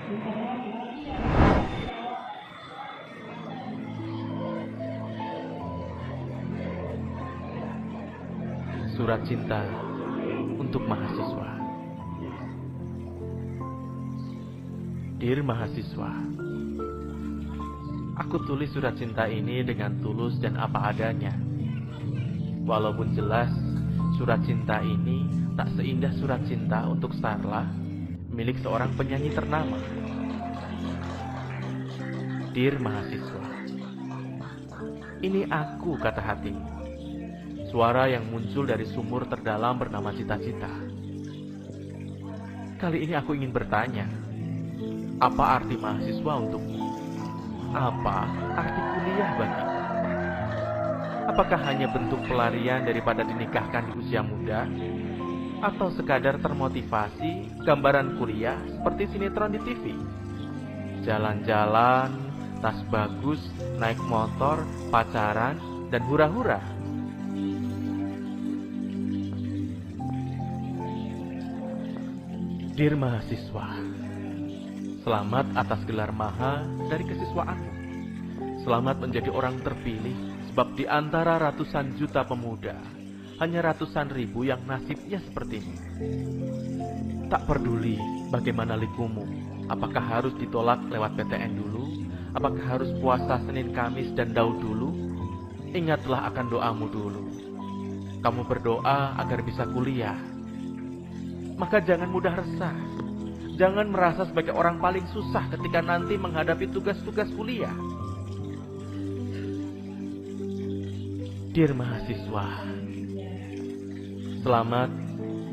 Surat cinta untuk mahasiswa. Dear mahasiswa, aku tulis surat cinta ini dengan tulus dan apa adanya. Walaupun jelas surat cinta ini tak seindah surat cinta untuk Starla, milik seorang penyanyi ternama. Dear mahasiswa, ini aku, kata hati. Suara yang muncul dari sumur terdalam bernama cita-cita. Kali ini aku ingin bertanya, apa arti mahasiswa untukmu? Apa arti kuliah bagimu? Apakah hanya bentuk pelarian daripada dinikahkan di usia muda? Atau sekadar termotivasi gambaran kuliah seperti sinetron di TV? Jalan-jalan, tas bagus, naik motor, pacaran, dan hura-hura. Dear mahasiswa, selamat atas gelar maha dari kesiswaanmu. Selamat menjadi orang terpilih, sebab di antara ratusan juta pemuda, hanya ratusan ribu yang nasibnya sepertimu. Tak peduli bagaimana likumu, apakah harus ditolak lewat PTN dulu, apakah harus puasa Senin Kamis dan Daud dulu, ingatlah akan doamu dulu. Kamu berdoa agar bisa kuliah. Maka jangan mudah resah. Jangan merasa sebagai orang paling susah ketika nanti menghadapi tugas-tugas kuliah. Dear mahasiswa, selamat,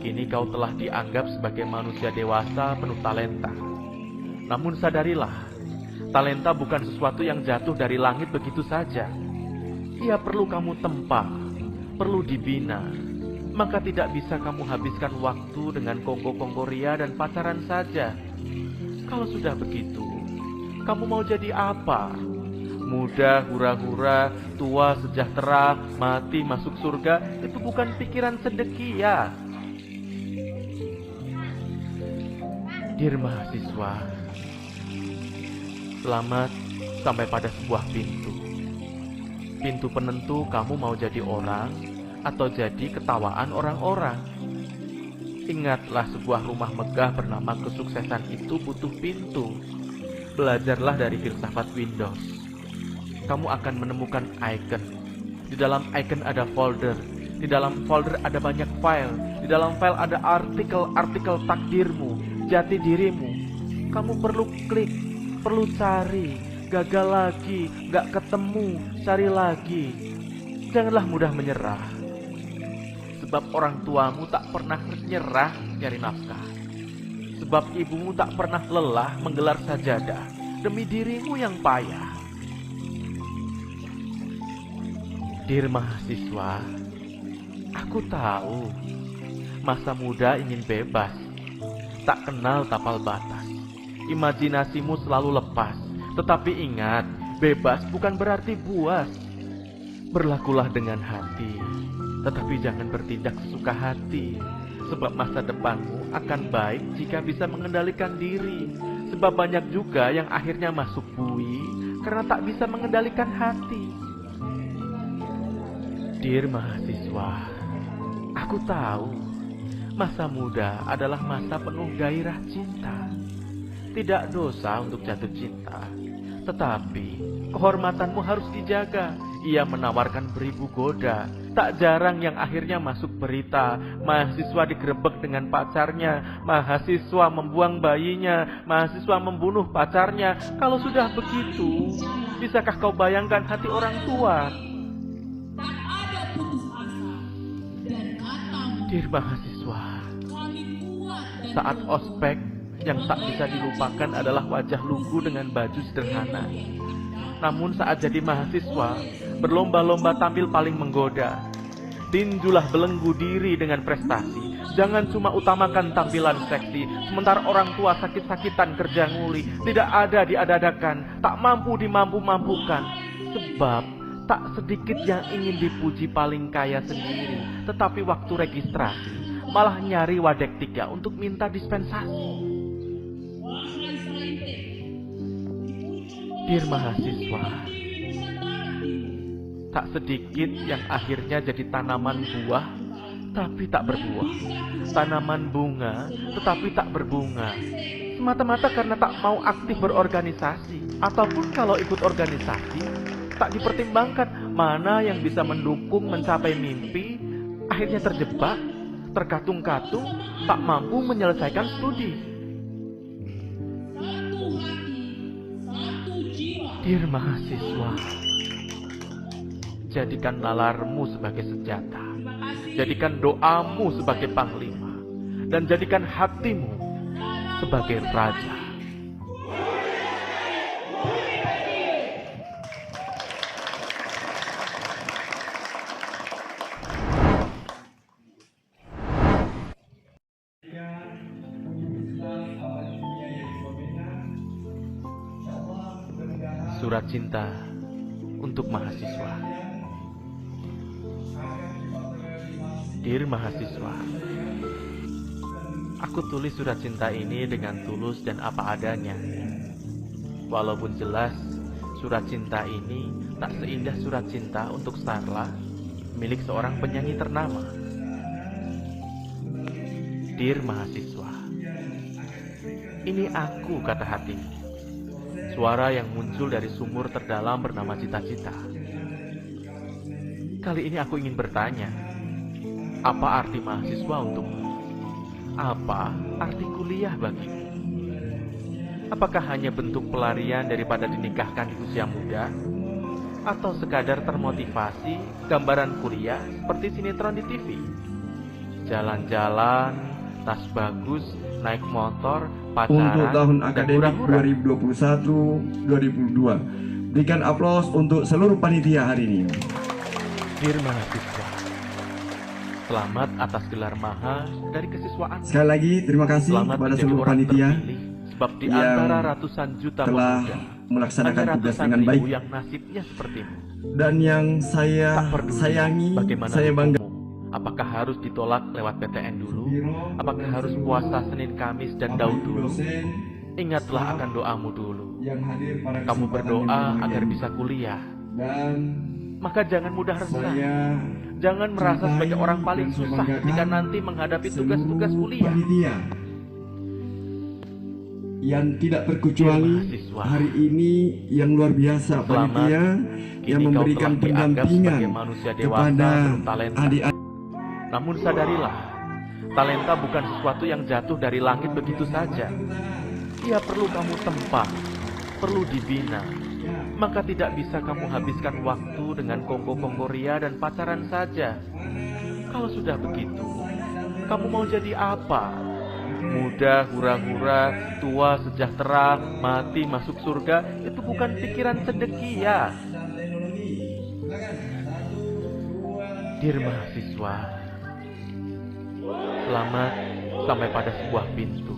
kini kau telah dianggap sebagai manusia dewasa penuh talenta. Namun sadarilah, talenta bukan sesuatu yang jatuh dari langit begitu saja. Ia perlu kamu tempa, perlu dibina. Maka tidak bisa kamu habiskan waktu dengan kongko-kongko ria dan pacaran saja. Kalau sudah begitu, kamu mau jadi apa? Muda, hura-hura, tua, sejahtera, mati, masuk surga, itu bukan pikiran cendekia. Dear mahasiswa, selamat sampai pada sebuah pintu. Pintu penentu kamu mau jadi orang atau jadi ketawaan orang-orang. Ingatlah, sebuah rumah megah bernama kesuksesan itu butuh pintu. Belajarlah dari filsafat Windows. Kamu akan menemukan icon. Di dalam icon ada folder. Di dalam folder ada banyak file. Di dalam file ada artikel-artikel takdirmu, jati dirimu. Kamu perlu klik, perlu cari. Gagal lagi, gak ketemu, cari lagi. Janganlah mudah menyerah. Sebab orang tuamu tak pernah nyerah nyari nafkah. Sebab ibumu tak pernah lelah menggelar sajadah demi dirimu yang payah. Dear mahasiswa, aku tahu masa muda ingin bebas, tak kenal tapal batas. Imajinasimu selalu lepas, tetapi ingat, bebas bukan berarti buas. Berlakulah dengan hati, tetapi jangan bertindak sesuka hati. Sebab masa depanmu akan baik jika bisa mengendalikan diri. Sebab banyak juga yang akhirnya masuk bui karena tak bisa mengendalikan hati. Dear mahasiswa, aku tahu masa muda adalah masa penuh gairah cinta. Tidak dosa untuk jatuh cinta, tetapi kehormatanmu harus dijaga. Ia menawarkan beribu goda. Tak jarang yang akhirnya masuk berita, mahasiswa digerebek dengan pacarnya, mahasiswa membuang bayinya, mahasiswa membunuh pacarnya. Kalau sudah begitu, bisakah kau bayangkan hati orang tua? Dear mahasiswa, saat ospek yang tak bisa dilupakan adalah wajah lugu dengan baju sederhana. Namun saat jadi mahasiswa, berlomba-lomba tampil paling menggoda. Tinjulah belenggu diri dengan prestasi. Jangan cuma utamakan tampilan seksi, sementara orang tua sakit-sakitan kerja nguli. Tidak ada diadakan, tak mampu dimampu-mampukan. Sebab tak sedikit yang ingin dipuji paling kaya sendiri, tetapi waktu registrasi malah nyari wadek tiga untuk minta dispensasi. Dear mahasiswa, tak sedikit yang akhirnya jadi tanaman buah tapi tak berbuah, tanaman bunga tetapi tak berbunga, semata-mata karena tak mau aktif berorganisasi, ataupun kalau ikut organisasi tak dipertimbangkan mana yang bisa mendukung mencapai mimpi, akhirnya terjebak, terkatung-katung, tak mampu menyelesaikan studi. Dear mahasiswa, jadikan nalarmu sebagai senjata, jadikan doamu sebagai panglima, dan jadikan hatimu sebagai raja. Surat cinta untuk mahasiswa. Dear mahasiswa, aku tulis surat cinta ini dengan tulus dan apa adanya. Walaupun jelas surat cinta ini tak seindah surat cinta untuk Starla, milik seorang penyanyi ternama. Dear mahasiswa, ini aku, kata hati. Suara yang muncul dari sumur terdalam bernama cita-cita. Kali ini aku ingin bertanya, apa arti mahasiswa untukmu? Apa arti kuliah bagimu? Apakah hanya bentuk pelarian daripada dinikahkan di usia muda? Atau sekadar termotivasi gambaran kuliah seperti sinetron di TV? Jalan-jalan, tas bagus, naik motor, pacaran, untuk tahun dan akademik hura-hura. 2021-2022. Berikan aplaus untuk seluruh panitia hari ini. Dear mahasiswa, selamat atas gelar maha dari kesiswaan. Sekali lagi terima kasih Selamat kepada menjadi seluruh orang panitia terpilih, sebab di yang antara ratusan juta telah pemuda, melaksanakan hanya tugas ratusan dengan ribu baik. yang nasibnya sepertimu. Dan yang saya Tak peduli sayangi, bagaimana saya bangga. hukummu. Apakah harus ditolak lewat PTN dulu? Apakah harus puasa Senin Kamis dan Daud dulu? Ingatlah akan doamu dulu. Kamu berdoa agar bisa kuliah. Dan Maka jangan mudah resah. saya Jangan merasa sebagai orang paling susah ketika nanti menghadapi tugas-tugas kuliah. panitia yang tidak terkecuali Mahasiswa, hari ini yang luar biasa, selamat. panitia Kini yang kau memberikan telah dianggap pendampingan sebagai manusia dewasa kepada bertalenta. adik-adik. Namun sadarilah, talenta bukan sesuatu yang jatuh dari langit begitu saja. Ia perlu kamu tempa, perlu dibina. Maka tidak bisa kamu habiskan waktu dengan kongko-kongko ria dan pacaran saja. Kalau sudah begitu, kamu mau jadi apa? Muda, hura-hura, tua, sejahtera, mati, masuk surga, itu bukan pikiran cedekia. Dear mahasiswa, selamat sampai pada sebuah pintu.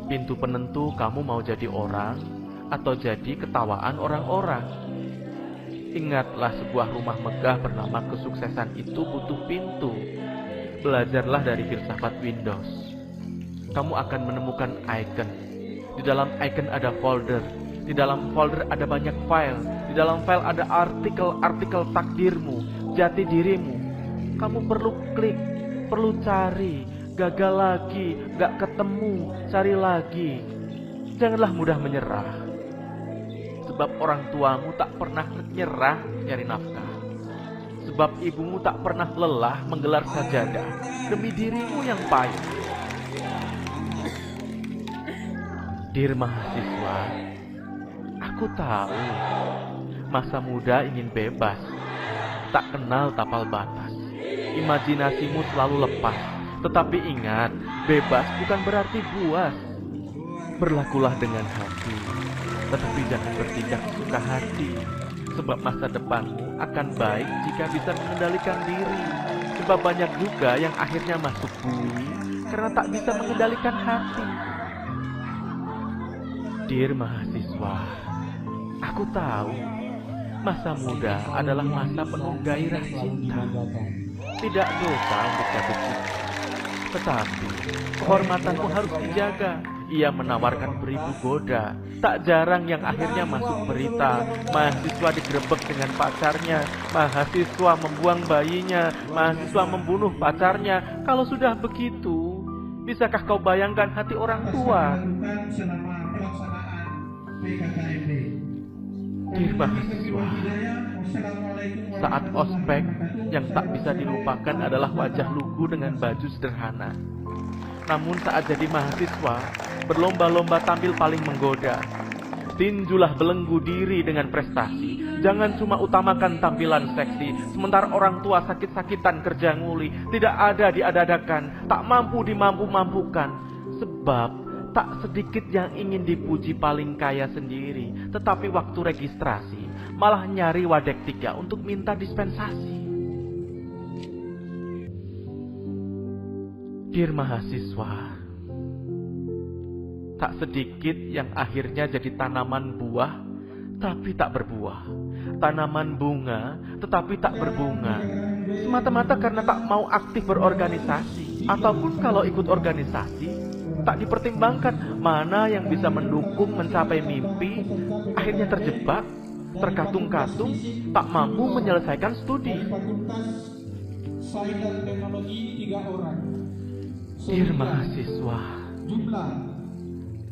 Pintu penentu kamu mau jadi orang atau jadi ketawaan orang-orang. Ingatlah, sebuah rumah megah bernama kesuksesan itu butuh pintu. Belajarlah dari filsafat Windows. Kamu akan menemukan icon. Di dalam icon ada folder. Di dalam folder ada banyak file. Di dalam file ada artikel-artikel takdirmu, jati dirimu. Kamu perlu klik, perlu cari. Gagal lagi, gak ketemu, cari lagi. Janganlah mudah menyerah, sebab orang tuamu tak pernah nyerah nyari nafkah. Sebab ibumu tak pernah lelah menggelar sajadah demi dirimu yang payah. Dear mahasiswa, aku tahu masa muda ingin bebas, tak kenal tapal batas. Imajinasimu selalu lepas. Tetapi ingat, bebas bukan berarti buas. Berlakulah dengan hati, tetapi jangan bertindak suka hati. Sebab masa depanmu akan baik jika bisa mengendalikan diri. Sebab banyak juga yang akhirnya masuk bui karena tak bisa mengendalikan hati. Dear mahasiswa, aku tahu masa muda adalah masa penuh gairah cinta. Tidak dosa untuk jatuh cinta, tetapi kehormatanmu harus dijaga. ia menawarkan beribu goda. Tak jarang yang akhirnya masuk berita, mahasiswa digerebek dengan pacarnya, mahasiswa membuang bayinya, mahasiswa membunuh pacarnya. Kalau sudah begitu, bisakah kau bayangkan hati orang tua? Dear mahasiswa, saat ospek yang tak bisa dilupakan adalah wajah lugu dengan baju sederhana. Namun saat jadi mahasiswa, berlomba-lomba tampil paling menggoda. Tinjulah belenggu diri dengan prestasi. Jangan cuma utamakan tampilan seksi, sementara orang tua sakit-sakitan kerja nguli. Tidak ada diada-adakan, tak mampu dimampu-mampukan. Sebab tak sedikit yang ingin dipuji paling kaya sendiri, tetapi waktu registrasi malah nyari wadek 3 untuk minta dispensasi. Dear mahasiswa, tak sedikit yang akhirnya jadi tanaman buah tapi tak berbuah, tanaman bunga tetapi tak berbunga, semata-mata karena tak mau aktif berorganisasi, ataupun kalau ikut organisasi tak dipertimbangkan mana yang bisa mendukung mencapai mimpi, akhirnya terjebak, terkatung-katung, tak mampu menyelesaikan studi. Dear mahasiswa,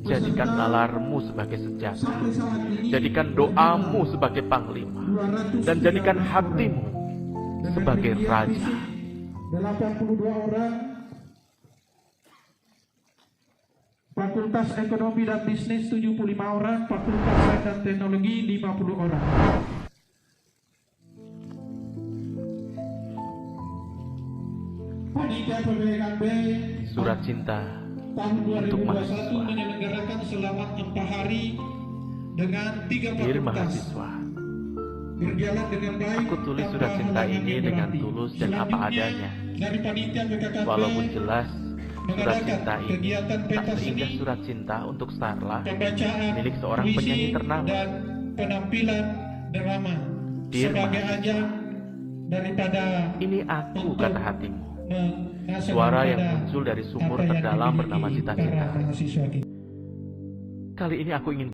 jadikan nalarmu sebagai senjata, jadikan doamu sebagai panglima, dan jadikan hatimu sebagai raja. 82 orang, Fakultas Ekonomi dan Bisnis 75 orang, Fakultas Sains dan Teknologi 50 orang. Panitia PBKB Surat cinta tahun untuk 2021 mahasiswa. menyelenggarakan selama 4 hari dengan 3 Dear fakultas. mahasiswa, Berjalan dengan baik. aku tulis surat cinta ini dengan tulus dan apa adanya. Dari panitia BKKB Walaupun jelas surat cinta ini kegiatan tak pentas seindah seni, surat cinta untuk Starla, pembacaan milik seorang puisi, penyanyi ternama. dan penampilan drama Dear sebagai mahasiswa, ajang daripada ini aku, kata hatimu. mengasah Suara yang daripada muncul dari sumur apa yang terdalam dimiliki bernama cita-cita. para mahasiswa kita. Kali ini aku ingin